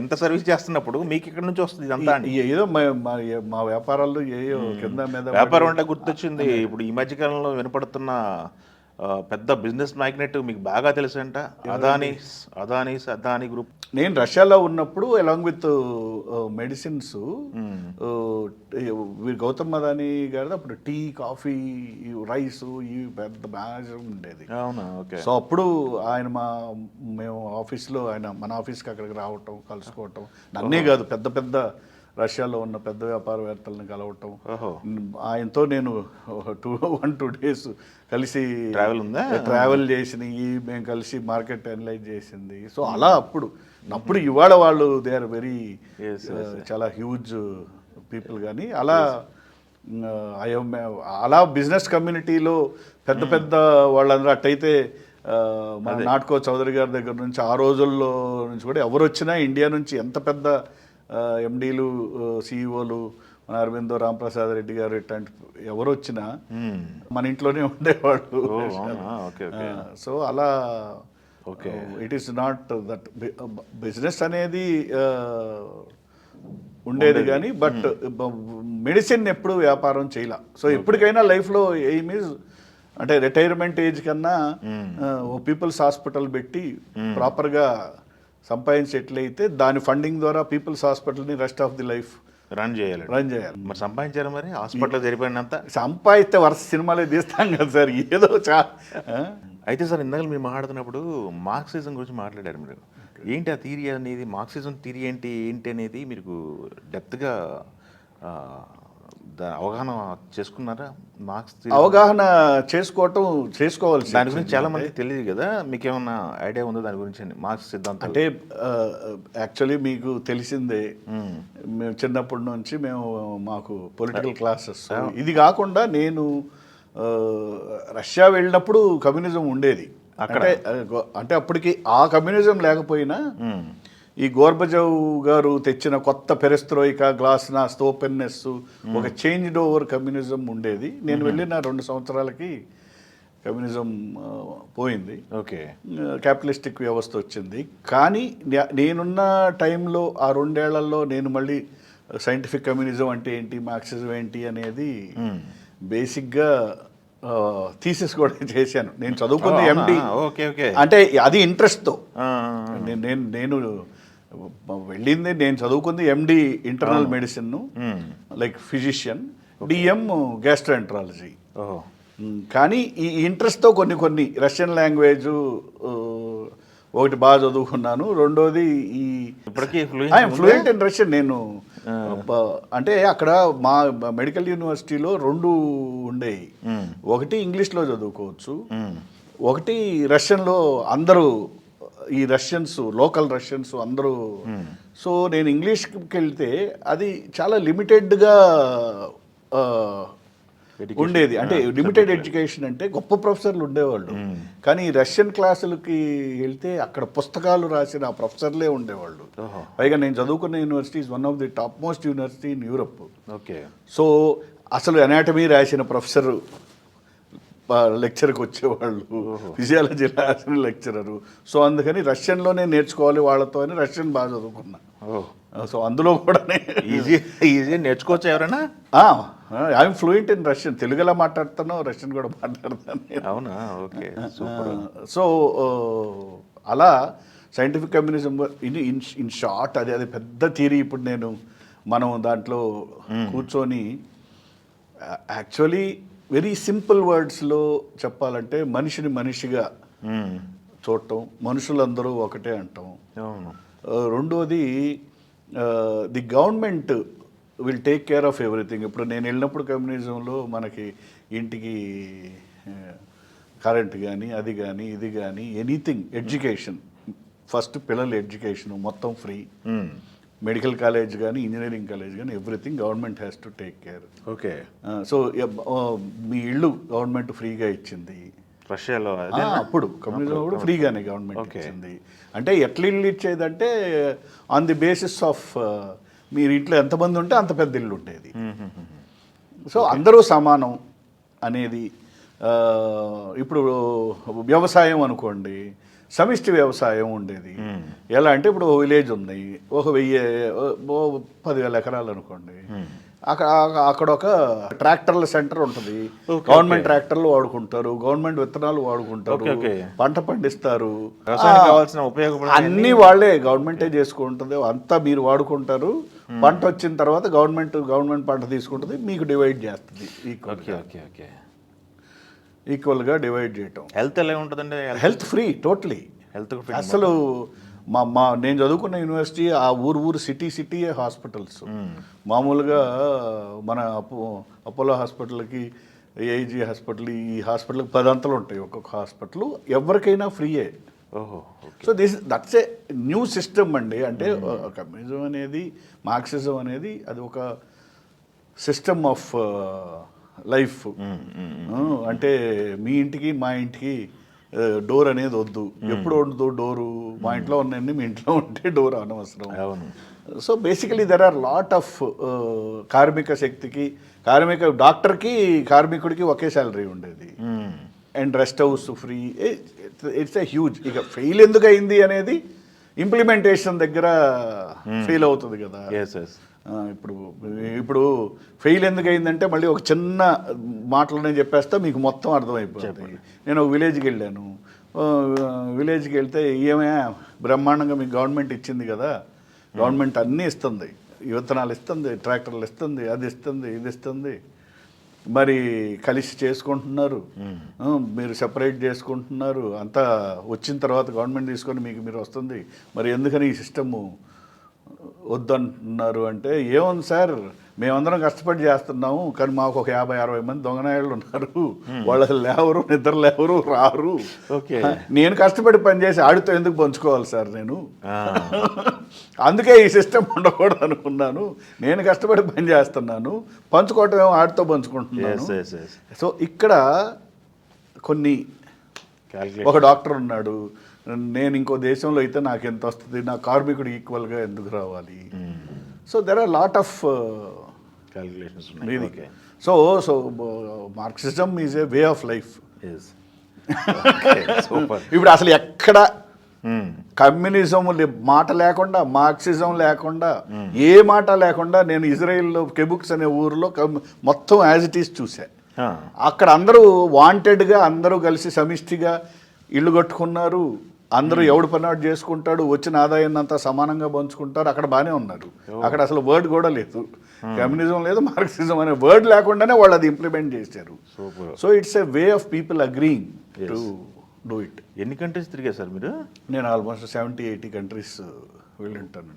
ఇంత సర్వీస్ చేస్తున్నప్పుడు మీకు ఇక్కడ నుంచి వస్తుంది ఇదంతా అండి? ఏదో మా వ్యాపారాల్లో ఏయో కింద మీద వ్యాపారం అంటే గుర్తొచ్చింది. ఇప్పుడు ఈ మధ్యకాలంలో వినపడుతున్న పెద్ద బిజినెస్ మ్యాగ్నెట్ మీకు బాగా తెలుసంట, అదానీ గ్రూప్. నేను రష్యాలో ఉన్నప్పుడు along with medicines Gautam Adani గారిది అప్పుడు టీ, కాఫీ, రైస్ ఇవి పెద్ద మేనేజర్ ఉండేది. అవునా? ఓకే. సో అప్పుడు ఆయన మేము ఆఫీస్లో మన ఆఫీస్కి అక్కడికి రావటం, కలుసుకోవటం, నన్నే కాదు పెద్ద పెద్ద రష్యాలో ఉన్న పెద్ద వ్యాపారవేత్తలను కలవటం. ఆయనతో నేను 1-2 డేస్ కలిసి ట్రావెల్ చేసినవి, మేము కలిసి మార్కెట్ అనలైజ్ చేసింది. సో అలా అప్పుడు ఇవాళ వాళ్ళు దే ఆర్ వెరీ చాలా హ్యూజ్ పీపుల్. కానీ అలా బిజినెస్ కమ్యూనిటీలో పెద్ద పెద్ద వాళ్ళందరూ అట్టయితే మన నాటకో చౌదరి గారి దగ్గర నుంచి ఆ రోజుల్లో నుంచి కూడా ఎవరు వచ్చినా ఇండియా నుంచి ఎంత పెద్ద ఎండీలు, సిఇఓలు, మన అరవిందో రాంప్రసాద్ రెడ్డి గారు ఇట్లాంటి ఎవరు వచ్చినా మన ఇంట్లోనే ఉండేవాళ్ళు. సో అలా it is not that business అనేది ఉండేది కానీ బట్ మెడిసిన్ ఎప్పుడు వ్యాపారం చేయాల. సో ఎప్పటికైనా లైఫ్లో ఎయిమ్ ఈజ్ అంటే రిటైర్మెంట్ ఏజ్ కన్నా పీపుల్స్ హాస్పిటల్ పెట్టి ప్రాపర్గా సంపాదించి ఎట్లయితే దాని ఫండింగ్ ద్వారా పీపుల్స్ హాస్పిటల్ని rest of the life run చేయాలి. మరి సంపాదించారు? మరి హాస్పిటల్ జరిపోయినంత సంపాదిస్తే వరుస సినిమాలే తీస్తాం కదా సార్, ఏదో అయితే సార్ ఇందాక మీరు మాట్లాడుతున్నప్పుడు మార్క్సిజం గురించి మాట్లాడారు మీరు. ఏంటి ఆ థియరీ అనేది, మార్క్సిజం థియరీ ఏంటి అనేది మీకు డెప్త్గా అవగాహన చేసుకున్నారా? అవగాహన చేసుకోవాల్సి దాని గురించి చాలా మంది తెలియదు కదా, మీకేమన్నా ఐడియా ఉందో దాని గురించి? మార్క్స్ సిద్ధాంతం అంటే యాక్చువల్లీ మీకు తెలిసిందే, మేము చిన్నప్పటి నుంచి మాకు పొలిటికల్ క్లాసెస్. ఇది కాకుండా నేను రష్యా వెళ్ళినప్పుడు కమ్యూనిజం ఉండేది అంటే అప్పటికి ఆ కమ్యూనిజం లేకపోయినా ఈ గోర్బచోవ్ గారు తెచ్చిన కొత్త పెరెస్ట్రోయికా, గ్లాస్నాస్ట్, ఓపెన్నెస్, ఒక చేంజ్డ్ ఓవర్ కమ్యూనిజం ఉండేది. నేను వెళ్ళిన 2 సంవత్సరాలకి కమ్యూనిజం పోయింది, క్యాపిటలిస్టిక్ వ్యవస్థ వచ్చింది. కానీ నేనున్న టైంలో ఆ 2 ఏళ్లలో నేను మళ్ళీ సైంటిఫిక్ కమ్యూనిజం అంటే ఏంటి, మార్క్సిజం ఏంటి అనేది బేసిక్గా థీసిస్ కూడా చేశాను. నేను చదువుకుంది ఎండి, అంటే అది ఇంట్రెస్ట్తో. నేను వెళ్ళింది, నేను చదువుకుంది ఎండి internal medicine, like physician, DM gastroenterology. కానీ ఈ ఇంట్రెస్ట్తో కొన్ని రష్యన్ లాంగ్వేజ్ ఒకటి బాగా చదువుకున్నాను. రెండోది ఐఎమ్ ఫ్లూయెంట్ ఇన్ రష్యన్. నేను అంటే అక్కడ మా మెడికల్ యూనివర్సిటీలో 2 ఉండేవి. ఒకటి ఇంగ్లీష్లో చదువుకోవచ్చు, ఒకటి రష్యన్లో. అందరూ ఈ రష్యన్స్, లోకల్ రష్యన్స్ అందరూ. సో నేను ఇంగ్లీష్కి వెళ్తే అది చాలా లిమిటెడ్గా ఉండేది. అంటే లిమిటెడ్ ఎడ్యుకేషన్, అంటే గొప్ప ప్రొఫెసర్లు ఉండేవాళ్ళు. కానీ రష్యన్ క్లాసులకి వెళ్తే అక్కడ పుస్తకాలు రాసిన ఆ ప్రొఫెసర్లే ఉండేవాళ్ళు. పైగా నేను చదువుకున్న university is one of the top most university in Europe. So అసలు అనాటమీ రాసిన ప్రొఫెసర్ లెక్చర్కి వచ్చేవాళ్ళు, ఫిజియాలజీ రాసిన లెక్చరరు. సో అందుకని రష్యన్లోనే నేర్చుకోవాలి వాళ్ళతో అని రష్యన్ బాగా చదువుకున్నా. సో అందులో కూడా ఈజీ నేర్చుకోవచ్చు ఎవరైనా. I'm fluent in Russian. తెలుగులో మాట్లాడుతాను, రష్యన్ కూడా మాట్లాడతాను. అవునా? ఓకే. సో అలా సైంటిఫిక్ కమ్యూనిజం ఇన్ షార్ట్ అది పెద్ద థియరీ. ఇప్పుడు మనం దాంట్లో కూర్చొని యాక్చువల్లీ వెరీ సింపుల్ వర్డ్స్లో చెప్పాలంటే మనిషిని మనిషిగా చూడటం, మనుషులందరూ ఒకటే అంటాం. రెండోది the government will take care of everything. ఇప్పుడు నేను వెళ్ళినప్పుడు కమ్యూనిజంలో మనకి ఇంటికి కరెంట్ కానీ, అది కానీ, ఇది కానీ, ఎనీథింగ్, ఎడ్యుకేషన్ ఫస్ట్, పిల్లల ఎడ్యుకేషన్ మొత్తం ఫ్రీ. మెడికల్ కాలేజ్ కానీ, ఇంజనీరింగ్ కాలేజ్ కానీ, everything government has to take care. So మీ ఇల్లు గవర్నమెంట్ ఫ్రీగా ఇచ్చింది రష్యాలో. అప్పుడు కమ్యూనిజం కూడా ఫ్రీగానే గవర్నమెంట్ ఇచ్చింది. అంటే ఎట్లా ఇల్లు ఇచ్చేదంటే ఆన్ ది బేసిస్ ఆఫ్ మీరు ఇంట్లో ఎంతమంది ఉంటే అంత పెద్ద ఇల్లు ఉండేది. సో అందరూ సమానం అనేది. ఇప్పుడు వ్యవసాయం అనుకోండి, సమిష్టి వ్యవసాయం ఉండేది. ఎలా అంటే ఇప్పుడు ఓ విలేజ్ ఉంది, ఒక 10,000 ఎకరాలు అనుకోండి, అక్కడ ఒక ట్రాక్టర్ల సెంటర్ ఉంటుంది. గవర్నమెంట్ ట్రాక్టర్లు వాడుకుంటారు, గవర్నమెంట్ విత్తనాలు వాడుకుంటారు, పంట పండిస్తారు, కావాల్సిన ఉపయోగం అన్నీ వాళ్ళే గవర్నమెంటే చేసుకుంటుంది. అంతా మీరు వాడుకుంటారు. పంట వచ్చిన తర్వాత గవర్నమెంట్ పంట తీసుకుంటుంది, మీకు డివైడ్ చేస్తుంది ఈక్వల్గా డివైడ్ చేయటం. హెల్త్ ఎలా ఉంటుందండి? హెల్త్ ఫ్రీ, టోటలీ హెల్త్ అసలు నేను చదువుకున్న యూనివర్సిటీ ఆ ఊరు సిటీయే హాస్పిటల్స్. మామూలుగా మన అపోలో హాస్పిటల్కి, ఏఐజీ హాస్పిటల్, ఈ హాస్పిటల్కి 10 అంతలు ఉంటాయి ఒక్కొక్క హాస్పిటల్, ఎవరికైనా ఫ్రీయే. So that's a new system అండి. అంటే కమ్యూనిజం అనేది, మార్క్సిజం అనేది అది ఒక సిస్టమ్ ఆఫ్ లైఫ్. అంటే మీ ఇంటికి మా ఇంటికి డోర్ అనేది వద్దు. ఎప్పుడు ఉండదు డోరు? మా ఇంట్లో ఉన్నాయండి, మీ ఇంట్లో ఉంటే డోర్ అనవసరం. So basically there are lot of కార్మిక శక్తికి, డాక్టర్కి కార్మికుడికి ఒకే శాలరీ ఉండేది, and rest house free. It's a huge. ఇక ఫెయిల్ ఎందుకు అయింది అనేది ఇంప్లిమెంటేషన్ దగ్గర ఫెయిల్ అవుతుంది కదా. ఇప్పుడు ఫెయిల్ ఎందుకు అయిందంటే మళ్ళీ ఒక చిన్న మాటలోనే చెప్పేస్తా, మీకు మొత్తం అర్థమైపోతుంది. నేను ఒక విలేజ్కి వెళ్ళాను. విలేజ్కి వెళ్తే ఏమైనా బ్రహ్మాండంగా మీకు గవర్నమెంట్ ఇచ్చింది కదా, గవర్నమెంట్ అన్నీ ఇస్తుంది, విత్తనాలు ఇస్తుంది, ట్రాక్టర్లు ఇస్తుంది, అది ఇస్తుంది, ఇది ఇస్తుంది, మరి కలిసి చేసుకుంటున్నారు, మీరు సెపరేట్ చేసుకుంటున్నారు, అంతా వచ్చిన తర్వాత గవర్నమెంట్ తీసుకొని మీరు వస్తుంది, మరి ఎందుకని ఈ సిస్టము వద్దంటున్నారు అంటే, ఏముంది సార్, మేమందరం కష్టపడి చేస్తున్నాము, కానీ మాకు ఒక 50-60 మంది దొంగనాయాళ్ళు ఉన్నారు, వాళ్ళు అసలు లేవరు, నిద్ర లేవరు, రారు. నేను కష్టపడి పనిచేసి ఆడితో ఎందుకు పంచుకోవాలి సార్ నేను? అందుకే ఈ సిస్టమ్ ఉండకూడదు అనుకున్నాను. నేను కష్టపడి పని చేస్తున్నాను, పంచుకోవటం ఏమో ఆడితో పంచుకుంటున్నాను. సో ఇక్కడ కొన్ని, ఒక డాక్టర్ ఉన్నాడు, నేను ఇంకో దేశంలో అయితే నాకు ఎంత వస్తుంది, నా కార్మికుడు ఈక్వల్గా ఎందుకు రావాలి? So there are lot of calculations. So Marxism is a way of life. ఇప్పుడు అసలు ఎక్కడ కమ్యూనిజం మాట లేకుండా, మార్క్సిజం లేకుండా, ఏ మాట లేకుండా, నేను ఇజ్రాయిల్లో కెబుక్స్ అనే ఊరిలో మొత్తం యాజ్ ఇట్ ఈస్ చూసా. అక్కడ అందరూ వాంటెడ్గా అందరూ కలిసి సమిష్టిగా ఇల్లు కట్టుకున్నారు, అందరూ ఎవడు పని చేసుకుంటాడు, వచ్చిన ఆదాయాన్ని అంతా సమానంగా పంచుకుంటారు. అక్కడ బాగానే ఉన్నారు. అక్కడ అసలు వర్డ్ కూడా లేదు, కమ్యూనిజం లేదు, మార్క్సిజం అనే వర్డ్ లేకుండానే వాళ్ళు అది ఇంప్లిమెంట్ చేశారు. So it's a way of people agreeing to do it. ఎన్ని కంట్రీస్ తిరిగారు సార్ మీరు? నేను ఆల్మోస్ట్ 70-80 కంట్రీస్ వెళ్ళి ఉంటాను.